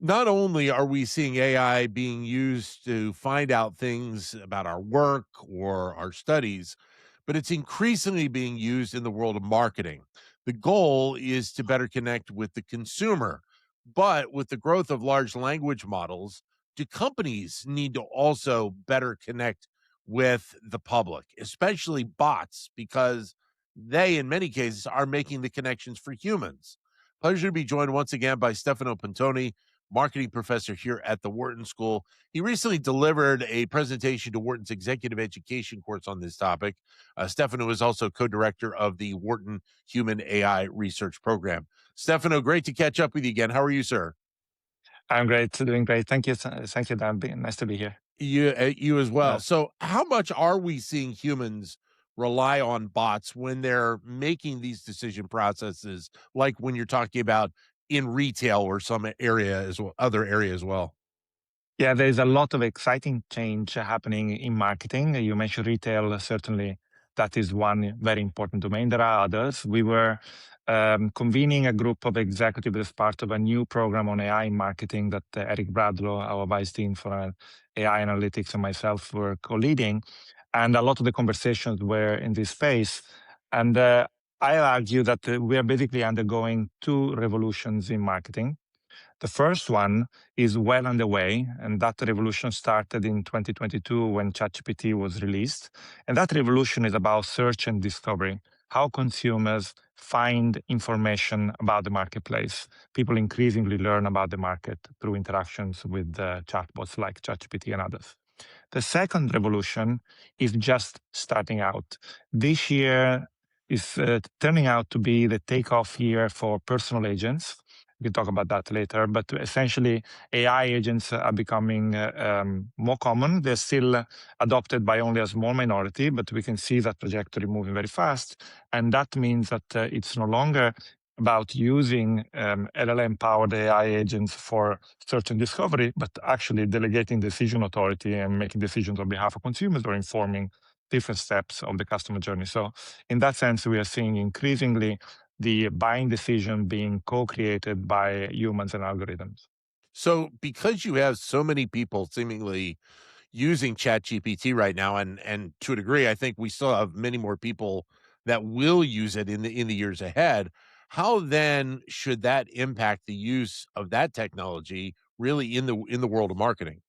Not only are we seeing AI being used to find out things about our work or our studies, but it's increasingly being used in the world of marketing. The goal is to better connect with the consumer. But with the growth of large language models, do companies need to also better connect with the public, especially bots, because they, in many cases, are making the connections for humans? Pleasure to be joined once again by Stefano Puntoni, marketing professor here at the Wharton School. He recently delivered a presentation to Wharton's executive education course on this topic. Stefano is also co-director of the Wharton Human AI Research Program. Stefano, great to catch up with you again. How are you, sir? I'm great, doing great. Thank you. Thank you, Dan. Nice to be here. You as well. Yeah. So, how much are we seeing humans rely on bots when they're making these decision processes? Like when you're talking about in retail or some area as well, other area as well. Yeah, there's a lot of exciting change happening in marketing. You mentioned retail, certainly that is one very important domain. There are others. We were convening a group of executives as part of a new program on AI in marketing that Eric Bradlow, our vice dean for AI analytics, and myself were co-leading. And a lot of the conversations were in this space. And I argue that we are basically undergoing two revolutions in marketing. The first one is well underway, and that revolution started in 2022 when ChatGPT was released. And that revolution is about search and discovery, how consumers find information about the marketplace. People increasingly learn about the market through interactions with chatbots like ChatGPT and others. The second revolution is just starting out. This year is turning out to be the takeoff year for personal agents. We can talk about that later, but essentially, AI agents are becoming more common. They're still adopted by only a small minority, but we can see that trajectory moving very fast. And that means that it's no longer about using LLM-powered AI agents for search and discovery, but actually delegating decision authority and making decisions on behalf of consumers or informing different steps of the customer journey. So in that sense, we are seeing increasingly the buying decision being co-created by humans and algorithms. So, because you have so many people seemingly using ChatGPT right now, and to a degree, I think we still have many more people that will use it in the years ahead. How then should that impact the use of that technology really in the world of marketing?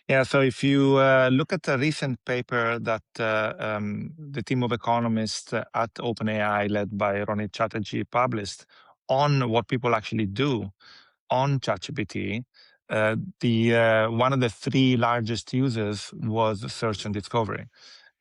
Yeah, so if you look at a recent paper that the team of economists at OpenAI, led by Ronit Chatterjee, published on what people actually do on ChatGPT, the one of the three largest users was search and discovery.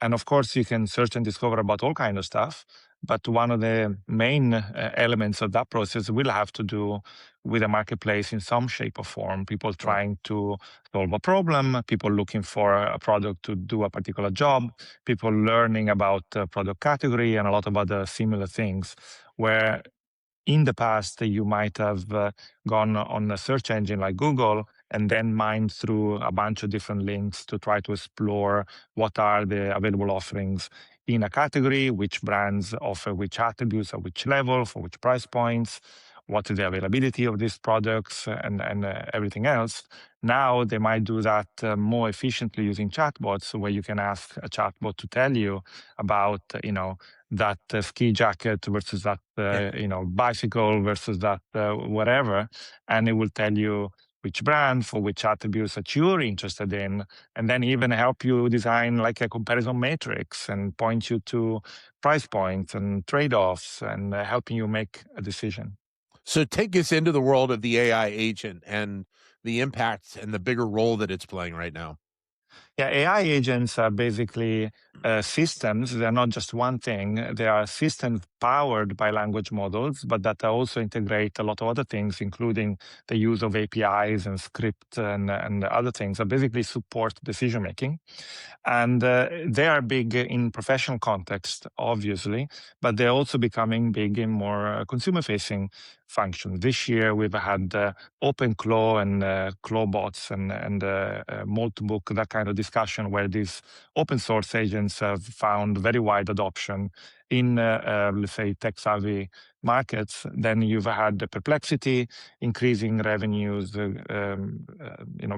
And of course, you can search and discover about all kind of stuff. But one of the main elements of that process will have to do with a marketplace in some shape or form. People Right. trying to solve a problem, people looking for a product to do a particular job, people learning about a product category, and a lot of other similar things. Where in the past, you might have gone on a search engine like Google and then mined through a bunch of different links to try to explore what are the available offerings in a category, which brands offer which attributes at which level, for which price points, what is the availability of these products, and everything else. Now they might do that more efficiently using chatbots, where you can ask a chatbot to tell you about, that ski jacket versus that Yeah. bicycle versus that whatever, and it will tell you which brand for which attributes that you're interested in, and then even help you design like a comparison matrix and point you to price points and trade-offs and helping you make a decision. So take us into the world of the AI agent and the impact and the bigger role that it's playing right now. Yeah, AI agents are basically systems. They're not just one thing. They are systems powered by language models, but that also integrate a lot of other things, including the use of APIs and script and other things that basically support decision making. And they are big in professional context, obviously, but they're also becoming big in more consumer-facing functions. This year, we've had OpenClaw and ClawBots and Moltbook, that kind of discussion where these open source agents have found very wide adoption in, let's say, tech savvy markets. Then you've had the perplexity, increasing revenues,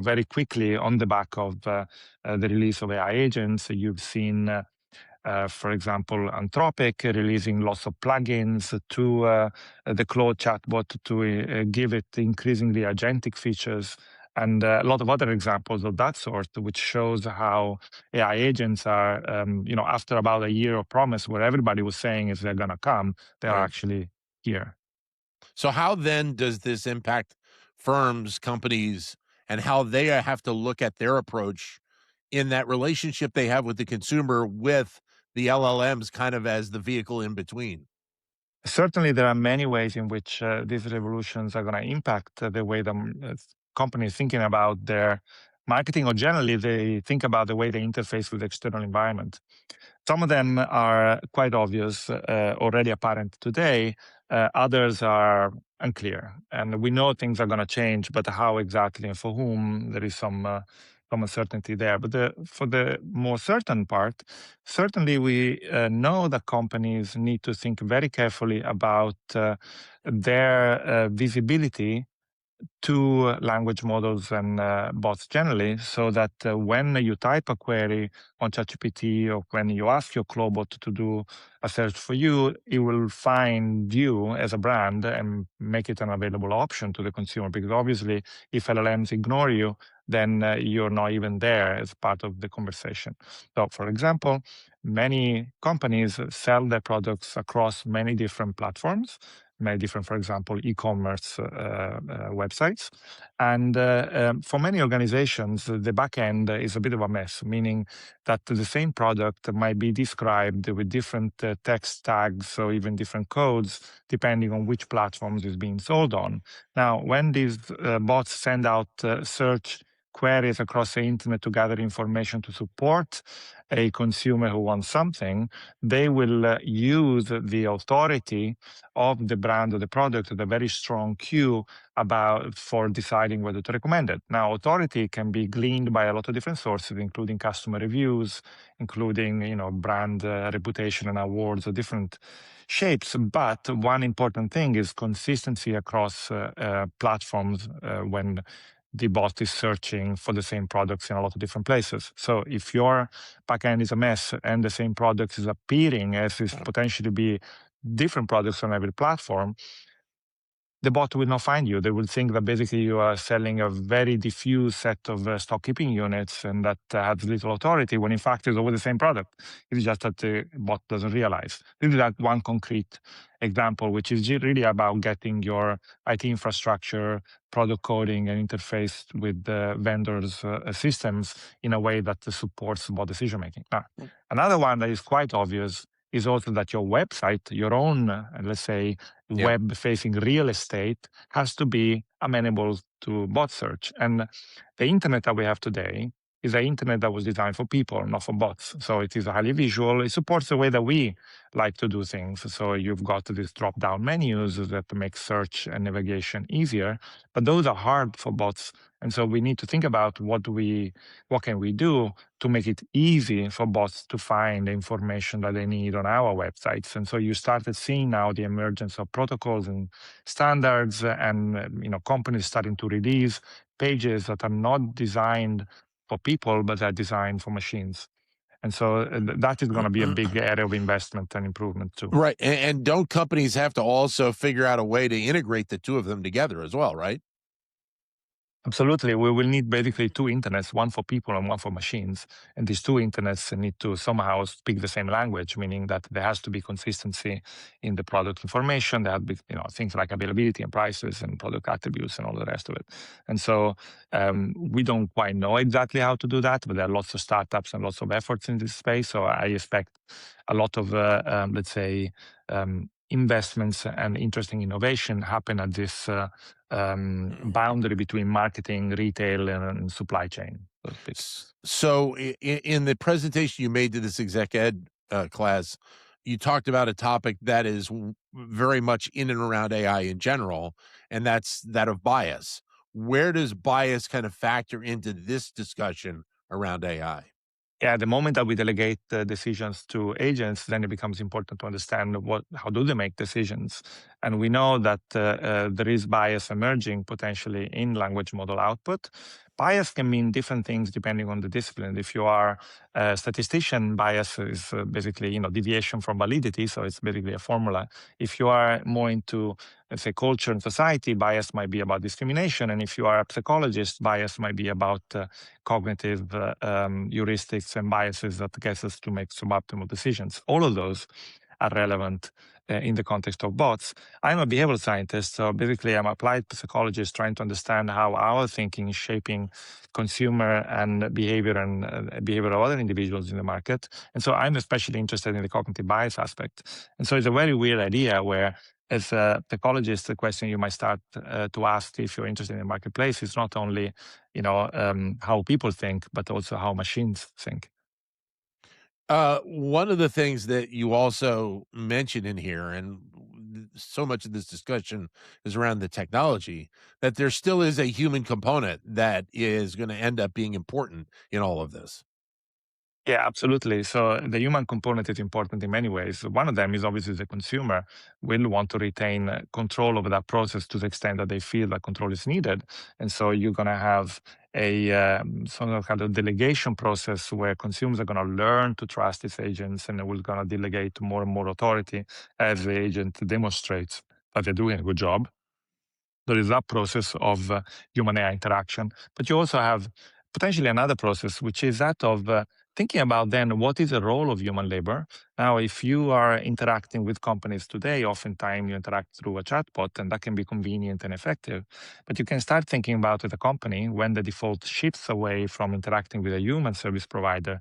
very quickly on the back of the release of AI agents. You've seen for example, Anthropic releasing lots of plugins to the Claude chatbot to give it increasingly agentic features, and a lot of other examples of that sort, which shows how AI agents are, after about a year of promise where everybody was saying is they're going to come, they're Right. actually here. So how then does this impact firms, companies, and how they have to look at their approach in that relationship they have with the consumer with the LLMs kind of as the vehicle in between? Certainly, there are many ways in which these revolutions are going to impact the way the companies thinking about their marketing, or generally they think about the way they interface with the external environment. Some of them are quite obvious, already apparent today. Others are unclear, and we know things are going to change, but how exactly and for whom, there is some uncertainty there. But for the more certain part, certainly we know that companies need to think very carefully about their visibility to language models and bots generally, so that when you type a query on ChatGPT or when you ask your Clawbot to do a search for you, it will find you as a brand and make it an available option to the consumer. Because obviously, if LLMs ignore you, then you're not even there as part of the conversation. So, for example, many companies sell their products across many different platforms, many different, for example, e-commerce websites. And for many organizations, the back end is a bit of a mess, meaning that the same product might be described with different text tags or even different codes, depending on which platforms it's being sold on. Now, when these bots send out search queries across the internet to gather information to support a consumer who wants something, they will use the authority of the brand or the product as a very strong cue about for deciding whether to recommend it. Now, authority can be gleaned by a lot of different sources, including customer reviews, including brand reputation and awards of different shapes. But one important thing is consistency across platforms when the bot is searching for the same products in a lot of different places. So if your backend is a mess and the same product is appearing as is potentially be different products on every platform, the bot will not find you. They will think that basically you are selling a very diffuse set of stock keeping units and that has little authority, when in fact it's always the same product. It's just that the bot doesn't realize. This is like one concrete example, which is really about getting your IT infrastructure, product coding, and interface with the vendors' systems in a way that supports bot decision making. Now, another one that is quite obvious is also that your website, your own, let's say, Yeah. web-facing real estate, has to be amenable to bot search. And the internet that we have today is an internet that was designed for people, not for bots. So it is highly visual. It supports the way that we like to do things. So you've got these drop-down menus that make search and navigation easier, but those are hard for bots. And so we need to think about what can we do to make it easy for bots to find the information that they need on our websites. And so you started seeing now the emergence of protocols and standards, and companies starting to release pages that are not designed for people, but are designed for machines. And so that is going to be a big area of investment and improvement too. Right. And don't companies have to also figure out a way to integrate the two of them together as well, right? Absolutely. We will need basically two internets, one for people and one for machines. And these two internets need to somehow speak the same language, meaning that there has to be consistency in the product information. There have to be, things like availability and prices and product attributes and all the rest of it. And so we don't quite know exactly how to do that, but there are lots of startups and lots of efforts in this space. So I expect a lot of, let's say, investments and interesting innovation happen at this boundary between marketing, retail, and supply chain, so to speak. So in the presentation you made to this exec ed class, you talked about a topic that is very much in and around AI in general, and that's that of bias. Where does bias kind of factor into this discussion around AI. Yeah, the moment that we delegate decisions to agents, then it becomes important to understand how do they make decisions. And we know that there is bias emerging potentially in language model output. Bias can mean different things depending on the discipline. If you are a statistician, bias is basically deviation from validity, so it's basically a formula. If you are more into, let's say, culture and society, bias might be about discrimination, and if you are a psychologist, bias might be about cognitive heuristics and biases that gets us to make suboptimal decisions. All of those are relevant in the context of bots. I'm a behavioral scientist, so basically I'm an applied psychologist trying to understand how our thinking is shaping consumer and behavior of other individuals in the market. And so I'm especially interested in the cognitive bias aspect. And so it's a very weird idea where as a psychologist, the question you might start to ask if you're interested in the marketplace is not only how people think, but also how machines think. One of the things that you also mentioned in here, and so much of this discussion is around the technology, that there still is a human component that is going to end up being important in all of this. Yeah, absolutely. So the human component is important in many ways. One of them is obviously the consumer will want to retain control over that process to the extent that they feel that control is needed. And so you're going to have a sort of kind of delegation process where consumers are going to learn to trust these agents and we're going to delegate more and more authority as the agent demonstrates that they're doing a good job. There is that process of human AI interaction, but you also have potentially another process, which is that of thinking about then what is the role of human labor. Now, if you are interacting with companies today, oftentimes you interact through a chatbot, and that can be convenient and effective. But you can start thinking about with a company when the default shifts away from interacting with a human service provider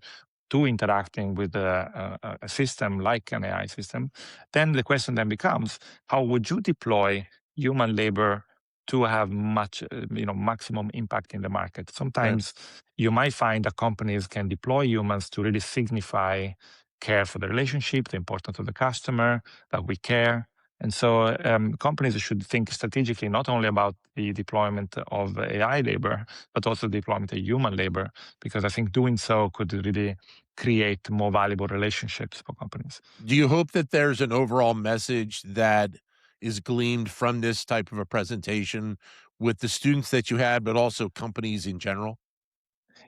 to interacting with a system like an AI system, then the question then becomes, how would you deploy human labor to have maximum impact in the market? Right. Sometimes you might find that companies can deploy humans to really signify care for the relationship, the importance of the customer, that we care. And so companies should think strategically not only about the deployment of AI labor, but also the deployment of human labor, because I think doing so could really create more valuable relationships for companies. Do you hope that there's an overall message that is gleaned from this type of a presentation with the students that you had, but also companies in general?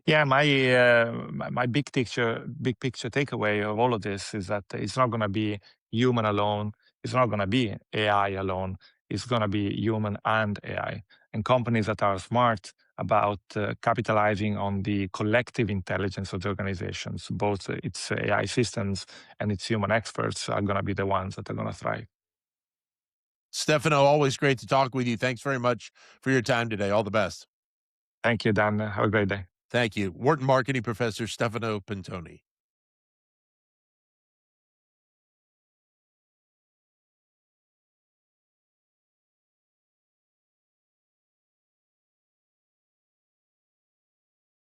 Yeah, my big picture takeaway of all of this is that it's not going to be human alone. It's not going to be AI alone. It's going to be human and AI. And companies that are smart about capitalizing on the collective intelligence of the organizations, both its AI systems and its human experts, are going to be the ones that are going to thrive. Stefano, always great to talk with you. Thanks very much for your time today. All the best. Thank you, Dan. Have a great day. Thank you. Wharton Marketing Professor Stefano Puntoni.